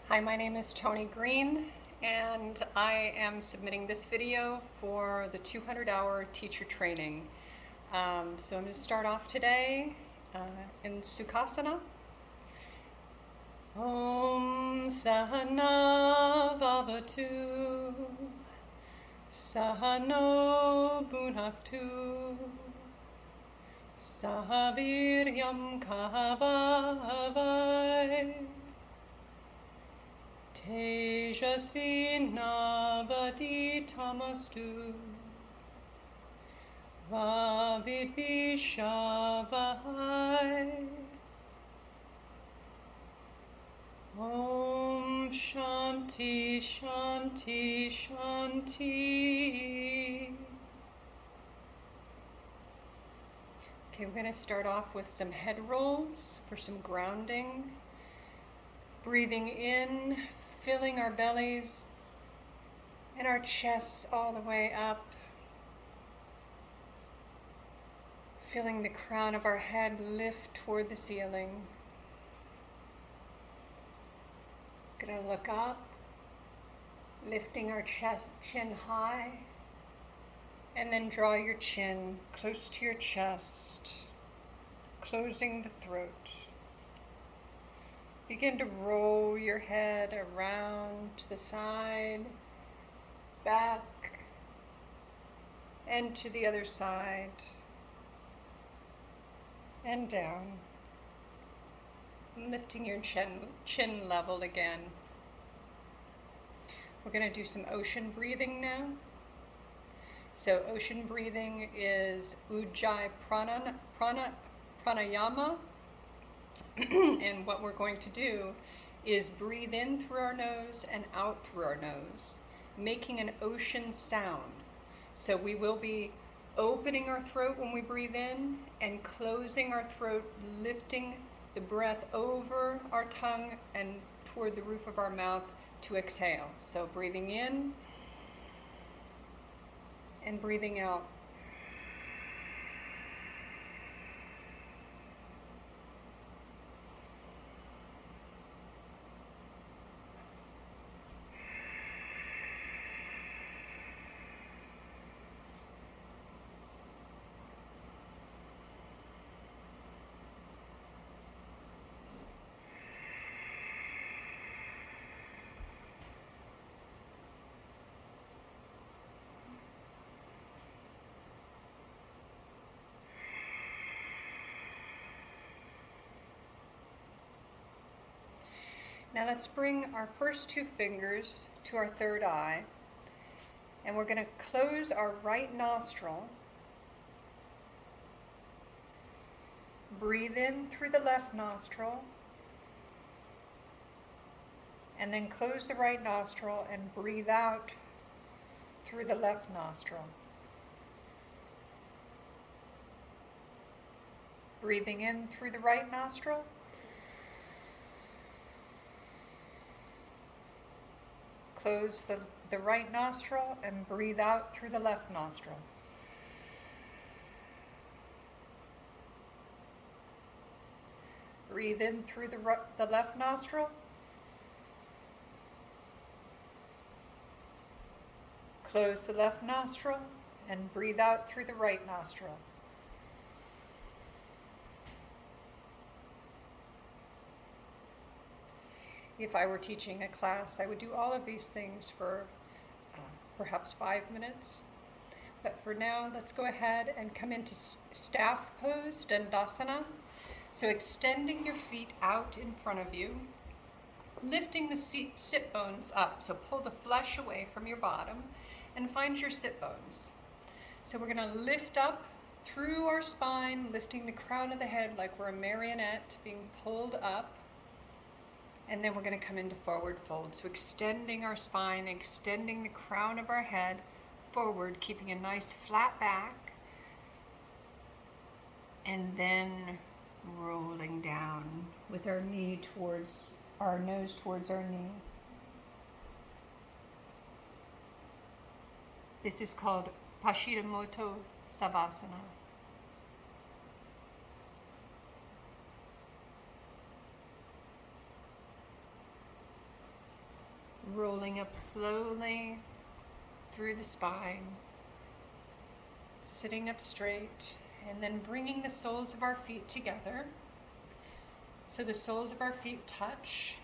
Hi, my name is Toni Greene, and I am submitting this video for the 200-hour teacher training. So I'm going to start off today in Sukhasana. Om Sahana Vavatu Sahano Bhunaktu Sahaviryam Kahavavai Tejasvi Navaditamastu Vavidvishavahai. Om Shanti Shanti Shanti. Okay, we're going to start off with some head rolls for some grounding. Breathing in, filling our bellies and our chests all the way up. Feeling the crown of our head lift toward the ceiling. Gonna look up, lifting our chin high, and then draw your chin close to your chest, closing the throat. Begin to roll your head around to the side, back, and to the other side, and down. Lifting your chin level again. We're going to do some ocean breathing now. So ocean breathing is Ujjayi Pranayama. And what we're going to do is breathe in through our nose and out through our nose, making an ocean sound. So we will be opening our throat when we breathe in and closing our throat, lifting the breath over our tongue and toward the roof of our mouth to exhale. So breathing in and breathing out. Now let's bring our first two fingers to our third eye, and we're going to close our right nostril. Breathe in through the left nostril, and then close the right nostril and breathe out through the left nostril. Breathing in through the right nostril. Close the right nostril and breathe out through the left nostril. Breathe in through the left nostril. Close the left nostril and breathe out through the right nostril. If I were teaching a class, I would do all of these things for perhaps 5 minutes. But for now, let's go ahead and come into staff pose, Dandasana. So extending your feet out in front of you, lifting the sit bones up. So pull the flesh away from your bottom and find your sit bones. So we're going to lift up through our spine, lifting the crown of the head like we're a marionette being pulled up. And then we're going to come into forward fold. So extending our spine, extending the crown of our head forward, keeping a nice flat back. And then rolling down with our knee towards our nose towards our knee. This is called Paschimotto Savasana. rolling up slowly through the spine, sitting up straight, and then bringing the soles of our feet together. So the soles of our feet touch.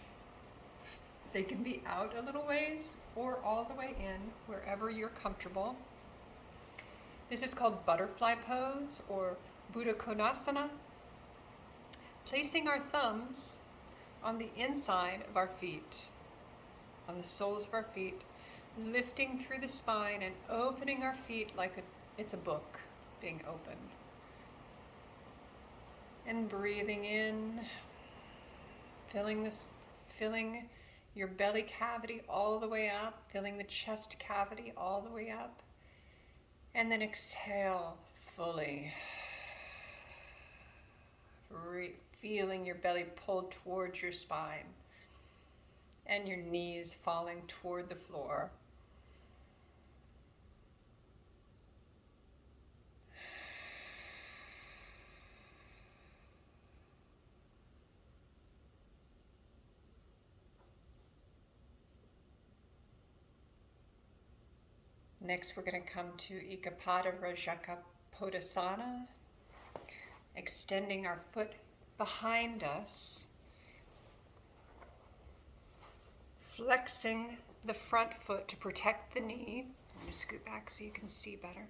They can be out a little ways or all the way in, wherever you're comfortable. This is called butterfly pose or Buddha Konasana. Placing our thumbs on the inside of our feet, on the soles of our feet, lifting through the spine and opening our feet like it's a book being opened. And breathing in, filling your belly cavity all the way up, filling the chest cavity all the way up. And then exhale fully. Feeling your belly pulled towards your spine and your knees falling toward the floor. Next, we're going to come to Ekapada Rajaka Podasana, extending our foot behind us, flexing the front foot to protect the knee. I'm going to scoot back so you can see better.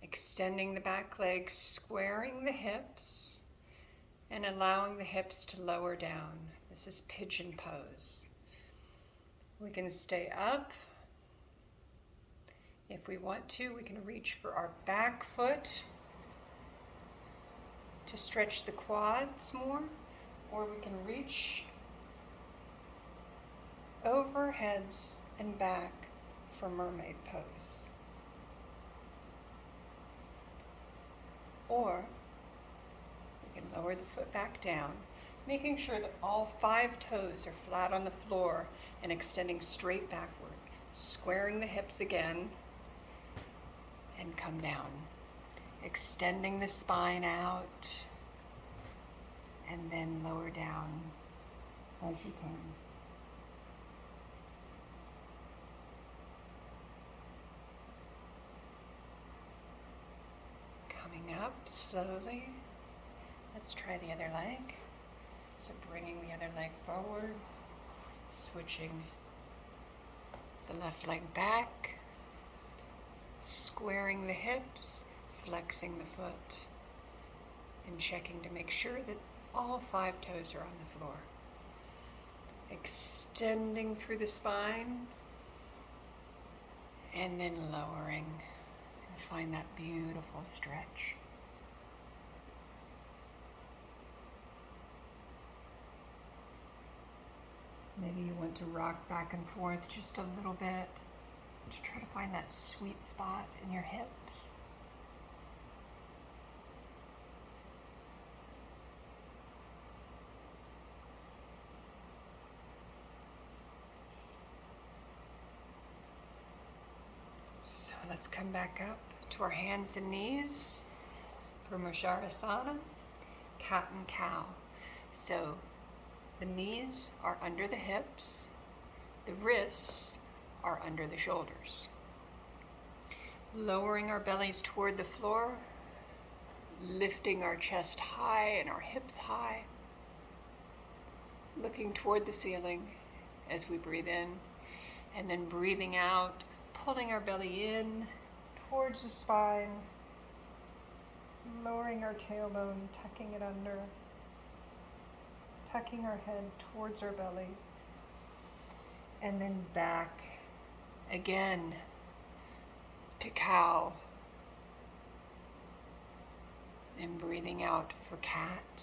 Extending the back leg, squaring the hips, and allowing the hips to lower down. This is pigeon pose. We can stay up. If we want to, we can reach for our back foot to stretch the quads more, or we can reach over heads and back for mermaid pose. Or we can lower the foot back down, making sure that all 5 toes are flat on the floor and extending straight backward, squaring the hips again, and come down. Extending the spine out, and then lower down as you can. Coming up slowly. Let's try the other leg. So bringing the other leg forward, switching the left leg back, squaring the hips, flexing the foot, and checking to make sure that all 5 toes are on the floor. Extending through the spine, and then lowering, and find that beautiful stretch. Maybe you want to rock back and forth just a little bit to try to find that sweet spot in your hips. So let's come back up to our hands and knees for Mujjarasana, cat and cow. So the knees are under the hips, the wrists are under the shoulders. Lowering our bellies toward the floor, lifting our chest high and our hips high, looking toward the ceiling as we breathe in, and then breathing out, pulling our belly in towards the spine, lowering our tailbone, tucking it under, tucking our head towards our belly, and then back again to cow, and breathing out for cat.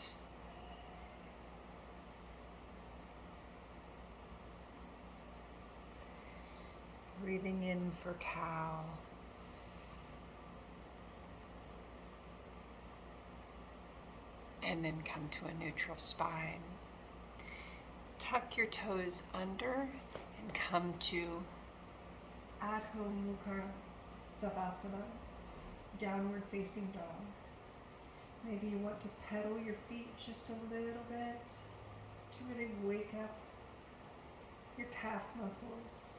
Breathing in for cow. And then come to a neutral spine. Tuck your toes under and come to Adho Mukha Savasana, downward facing dog. Maybe you want to pedal your feet just a little bit to really wake up your calf muscles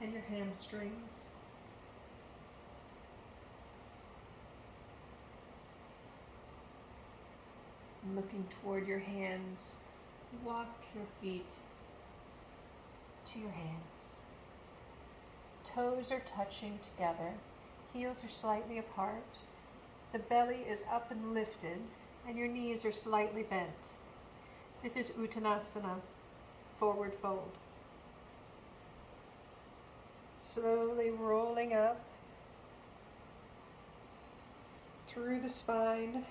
and your hamstrings. Looking toward your hands, walk your feet to your hands. Toes are touching together, heels are slightly apart, the belly is up and lifted, and your knees are slightly bent. This is Uttanasana, forward fold. Slowly rolling up through the spine,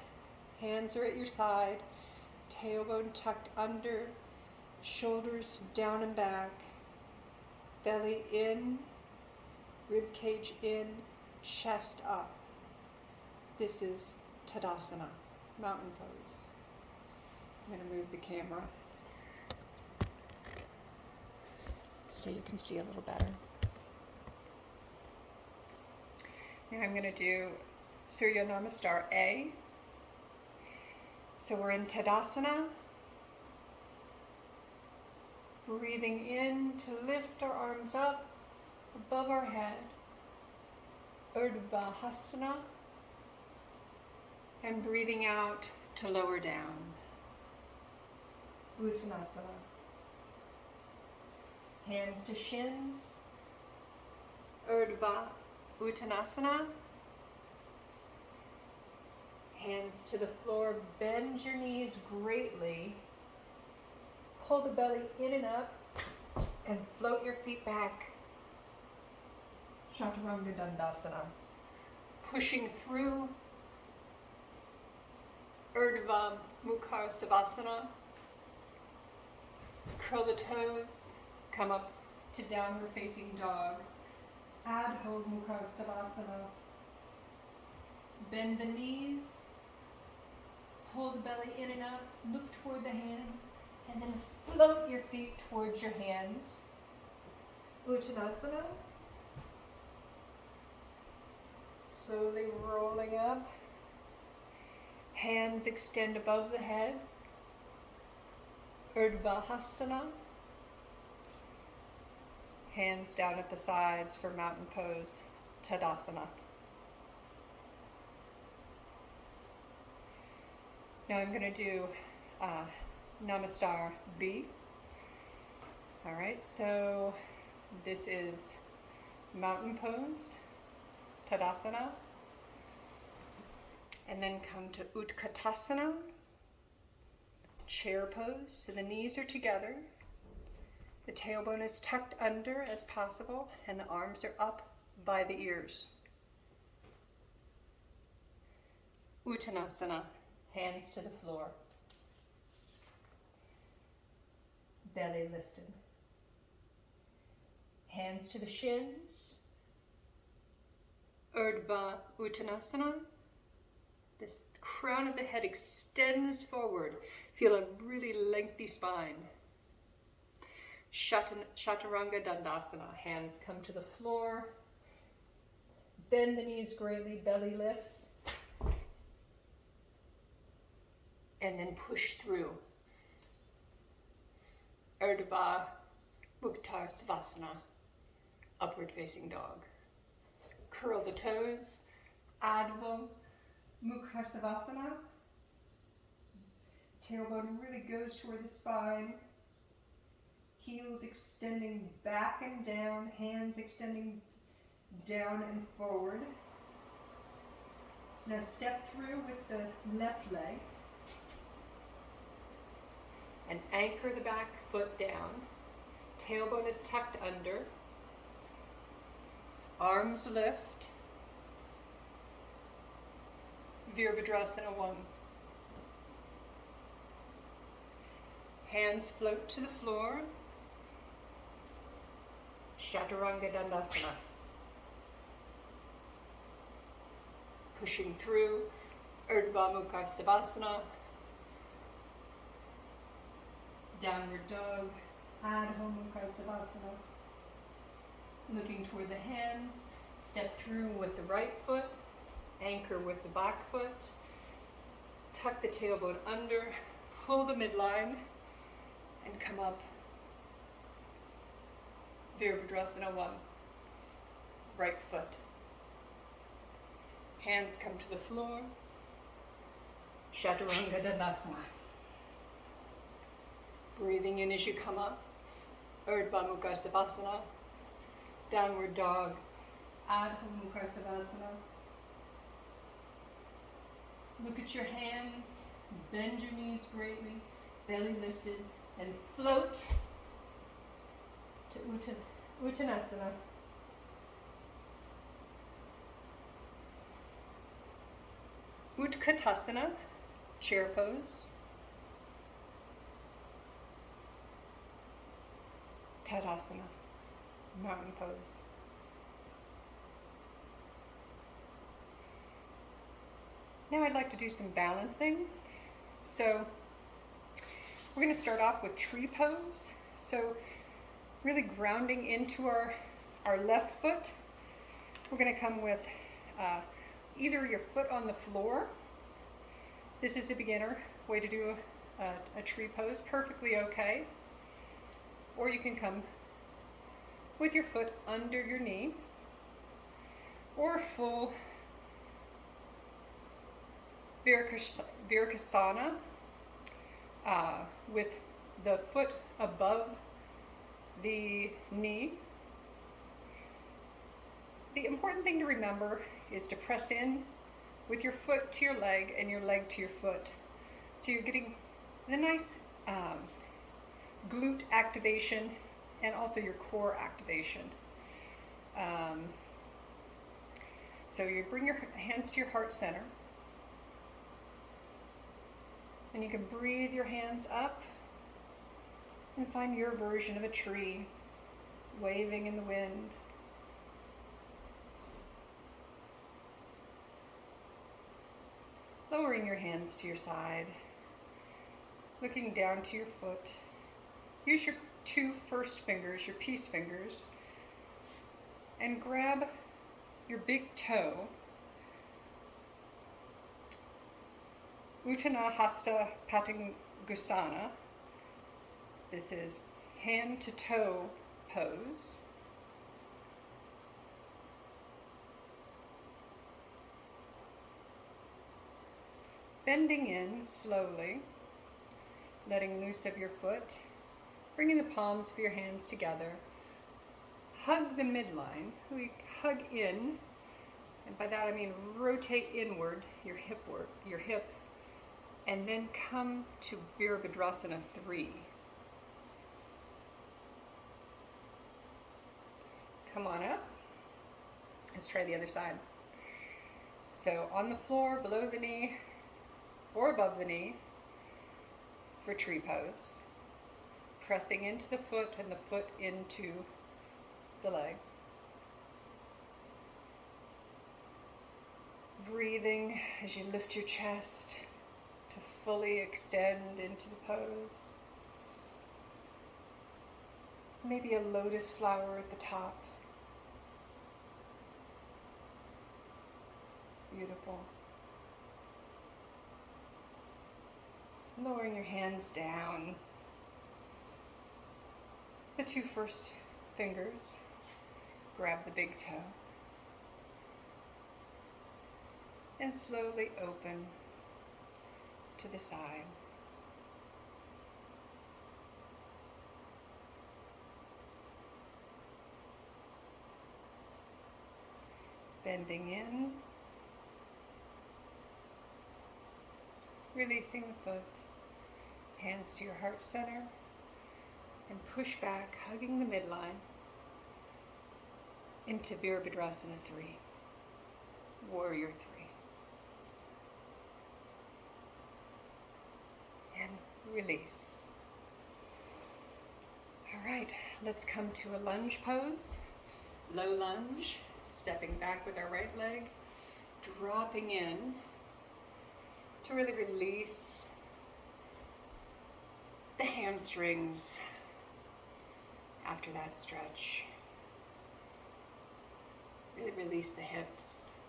hands are at your side, tailbone tucked under, shoulders down and back, belly in, rib cage in, chest up. This is Tadasana, mountain pose. I'm going to move the camera so you can see a little better. Now I'm going to do Surya Namaskar A. So we're in Tadasana, breathing in to lift our arms up above our head, Urdhva Hasana, and breathing out to lower down, Uttanasana. Hands to shins, Urdhva Uttanasana. Hands to the floor, bend your knees greatly, pull the belly in and up, and float your feet back, Chaturanga Dandasana. Pushing through Urdhva Mukha Savasana. Curl the toes, come up to downward facing dog. Adho Mukha Savasana. Bend the knees, pull the belly in and up, look toward the hands, and then float your feet towards your hands. Uttanasana. Slowly rolling up. Hands extend above the head. Urdhva Hasana. Hands down at the sides for mountain pose, Tadasana. Now I'm going to do Namaskar B. All right, so this is mountain pose, Tadasana, and then come to Utkatasana, chair pose. So the knees are together, the tailbone is tucked under as possible, and the arms are up by the ears. Uttanasana, hands to the floor, belly lifted. Hands to the shins, Urdhva Uttanasana. This crown of the head extends forward. Feel a really lengthy spine. Chaturanga Dandasana. Hands come to the floor. Bend the knees greatly, belly lifts. And then push through. Urdhva Mukha Savasana. Upward facing dog. Curl the toes. Adho Mukha Savasana. Tailbone really goes toward the spine. Heels extending back and down. Hands extending down and forward. Now step through with the left leg. And anchor the back foot down. Tailbone is tucked under. Arms lift. Virabhadrasana 1. Hands float to the floor. Chaturanga Dandasana. Pushing through Urdhva Mukha Savasana. Downward dog. Adho Mukha Savasana. Looking toward the hands. Step through with the right foot. Anchor with the back foot. Tuck the tailbone under. Pull the midline. and come up. Virabhadrasana 1. Right foot. Hands come to the floor. Chaturanga Dandasana. Breathing in as you come up. Urdhva Mukha Savasana. Downward dog. Adho Mukha Savasana. Look at your hands. Bend your knees greatly. Belly lifted. And float to Uttanasana. Utkatasana, chair pose. Tadasana, mountain pose. Now I'd like to do some balancing. So we're going to start off with tree pose. So really grounding into our left foot. We're going to come with either your foot on the floor. This is a beginner way to do a tree pose, perfectly okay. Or you can come with your foot under your knee, or full Virabhadrasana with the foot above the knee. The important thing to remember is to press in with your foot to your leg and your leg to your foot. So you're getting the nice glute activation and also your core activation. So you bring your hands to your heart center. And you can breathe your hands up and find your version of a tree waving in the wind. Lowering your hands to your side, looking down to your foot. Use your two first fingers, your peace fingers, and grab your big toe. Uttana Hasta Patangusana. This is hand to toe pose. Bending in slowly, letting loose of your foot, bringing the palms of your hands together. Hug the midline. We hug in, and by that I mean rotate inward your hip, and then come to Virabhadrasana 3. Come on up. Let's try the other side. So on the floor, below the knee, or above the knee for tree pose. Pressing into the foot and the foot into the leg. Breathing as you lift your chest to fully extend into the pose. Maybe a lotus flower at the top. Beautiful. Lowering your hands down. The two first fingers grab the big toe. And slowly open to the side. Bending in. Releasing the foot. Hands to your heart center. And push back, hugging the midline into Virabhadrasana 3. Warrior 3. And release. All right, let's come to a lunge pose. Low lunge, stepping back with our right leg, dropping in to really release the hamstrings after that stretch. Really release the hips,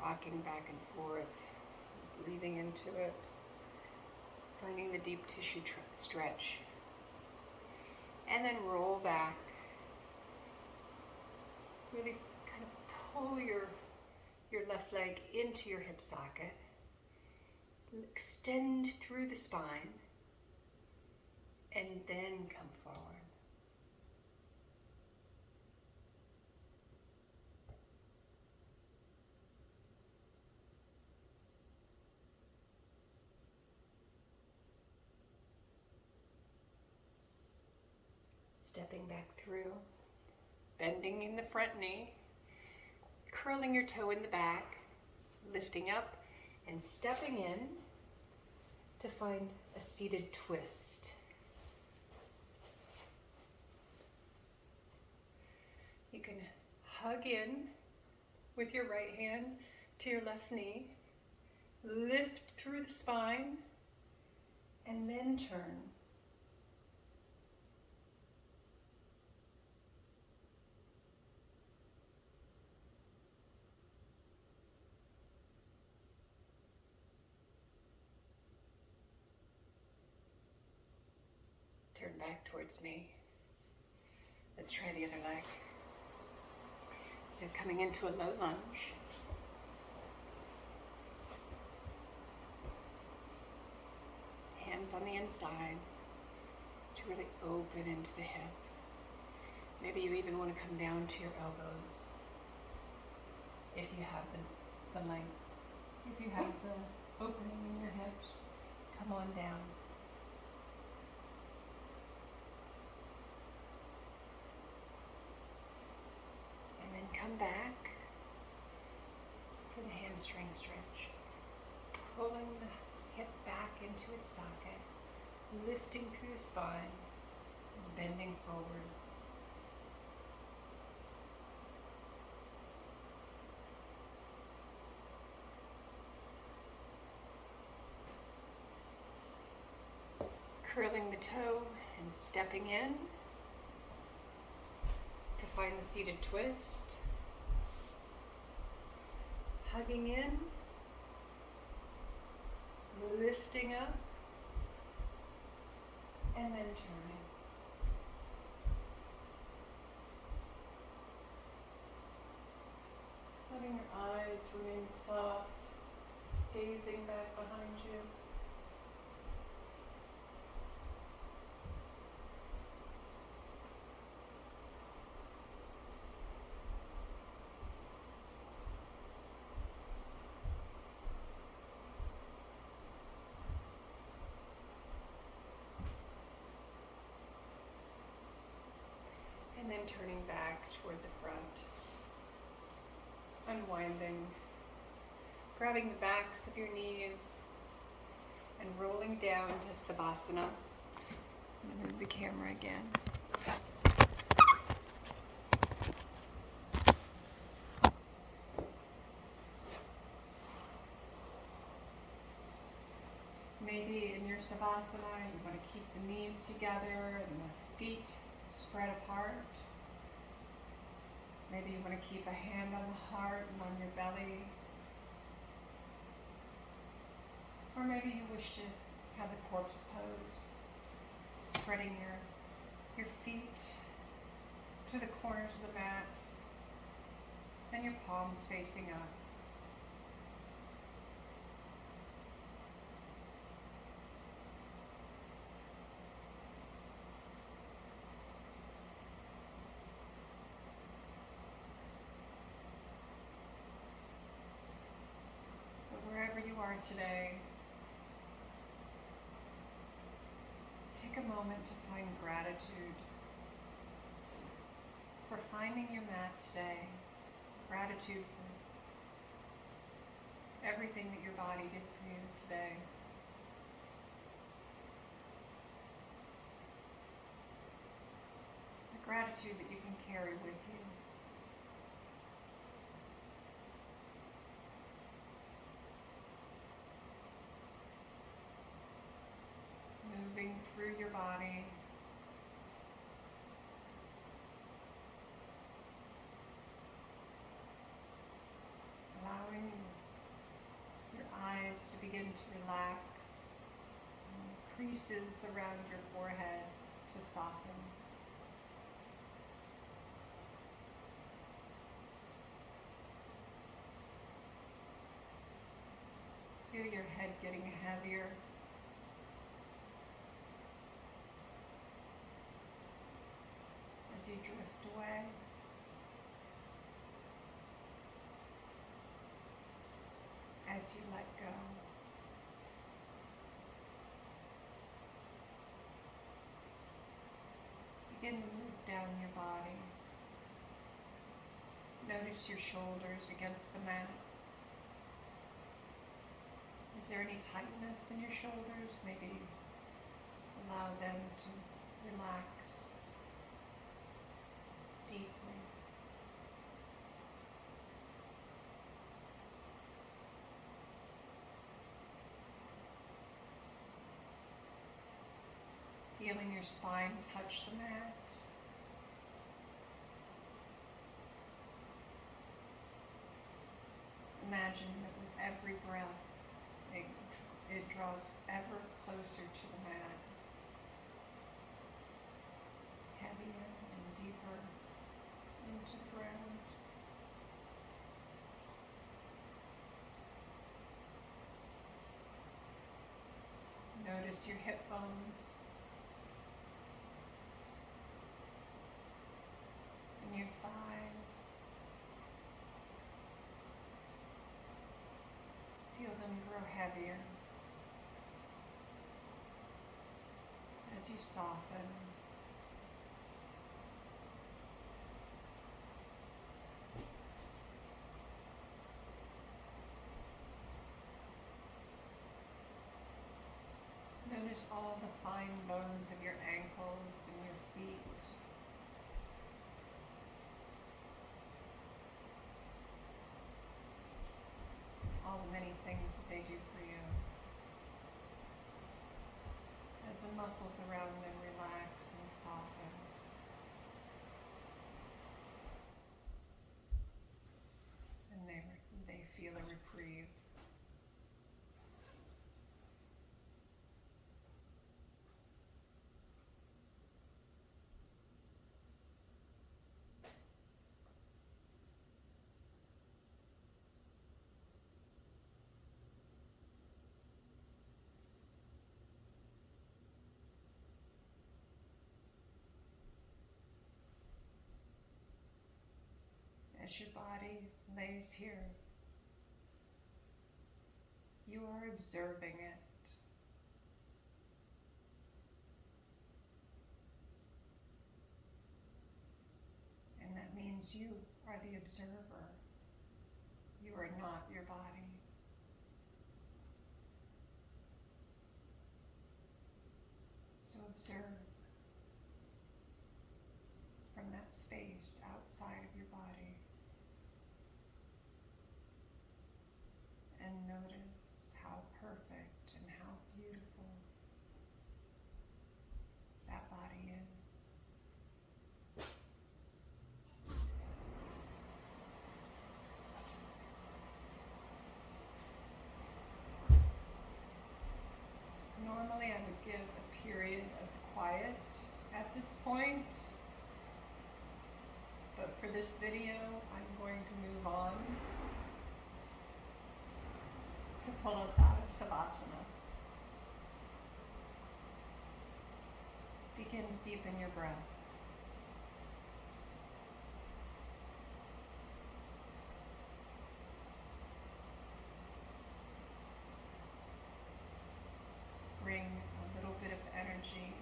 rocking back and forth, breathing into it. Finding the deep tissue stretch. And then roll back. Really kind of pull your left leg into your hip socket. Extend through the spine. And then come forward. Stepping back through, bending in the front knee, curling your toe in the back, lifting up and stepping in to find a seated twist. You can hug in with your right hand to your left knee, lift through the spine, and then turn. Turn back towards me. Let's try the other leg. So coming into a low lunge. Hands on the inside to really open into the hip. Maybe you even want to come down to your elbows if you have the length. If you have the opening in your hips, come on down. And then come back for the hamstring stretch. Pulling the hip back into its socket, lifting through the spine, and bending forward. Curling the toe and stepping in to find the seated twist. Hugging in, lifting up, and then turning. Letting your eyes remain soft, gazing back behind you. And then turning back toward the front. Unwinding. Grabbing the backs of your knees and rolling down to Savasana. I'm going to move the camera again. Maybe in your Savasana, you want to keep the knees together and the feet spread apart. Maybe you want to keep a hand on the heart and on your belly. Or maybe you wish to have the corpse pose, spreading your feet to the corners of the mat and your palms facing up. Wherever you are today, take a moment to find gratitude for finding your mat today. Gratitude for everything that your body did for you today. The gratitude that you can carry with you. Moving through your body, allowing your eyes to begin to relax, creases around your forehead to soften. Feel your head getting heavier. As you drift away. As you let go. Begin to move down your body. Notice your shoulders against the mat. Is there any tightness in your shoulders? Maybe allow them to relax deeply. Feeling your spine touch the mat. Imagine that with every breath, it draws ever closer to the mat, heavier and deeper into the ground. Notice your hip bones and your thighs. Feel them grow heavier as you soften. Notice all the fine bones of your ankles and your feet. All the many things that they do for you. As the muscles around them relax and soften. And they feel a reprieve. As your body lays here, you are observing it. And that means you are the observer. You are not your body. So observe from that space outside of your body. And notice how perfect and how beautiful that body is. Normally I would give a period of quiet at this point, but for this video I'm going to move on to pull us out of Savasana. Begin to deepen your breath. Bring a little bit of energy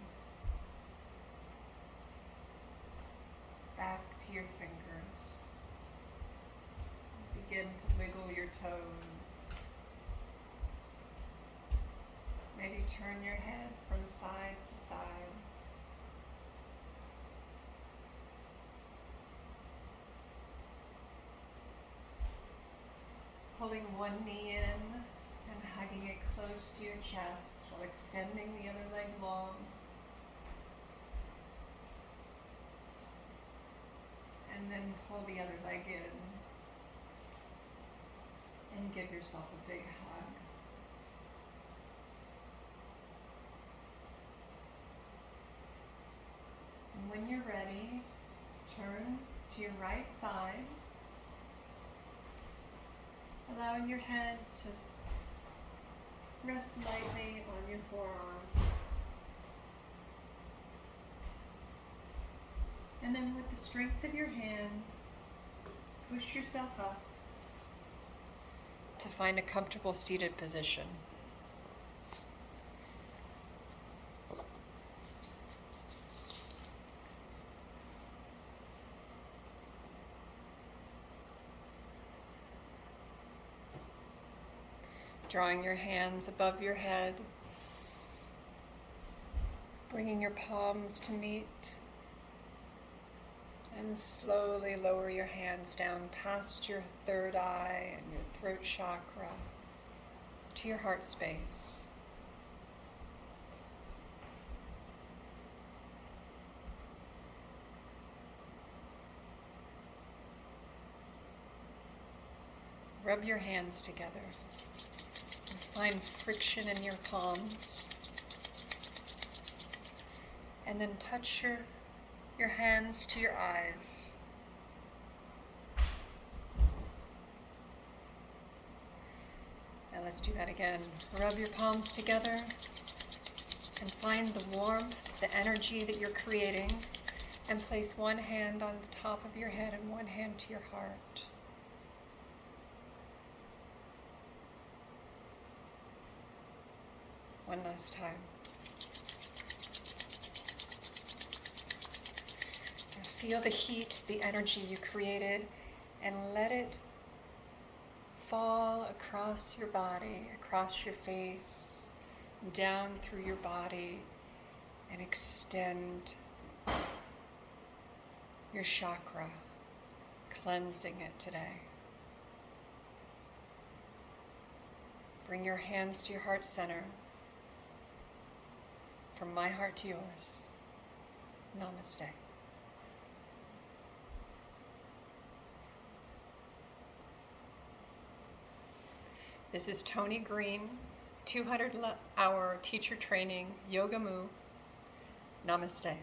back to your fingers. Begin to wiggle your toes. Maybe turn your head from side to side. Pulling one knee in and hugging it close to your chest while extending the other leg long. And then pull the other leg in and give yourself a big hug. when you're ready, turn to your right side, allowing your head to rest lightly on your forearm. And then with the strength of your hand, push yourself up to find a comfortable seated position. Drawing your hands above your head, bringing your palms to meet, and slowly lower your hands down past your third eye and your throat chakra to your heart space. Rub your hands together and find friction in your palms. And then touch your hands to your eyes. And let's do that again. Rub your palms together and find the warmth, the energy that you're creating, and place one hand on the top of your head and one hand to your heart. One last time. Feel the heat, the energy you created, and let it fall across your body, across your face, down through your body, and extend your chakra, cleansing it today. Bring your hands to your heart center. From my heart to yours, namaste. This is Toni Greene, 200-hour teacher training, Yogamu. Namaste.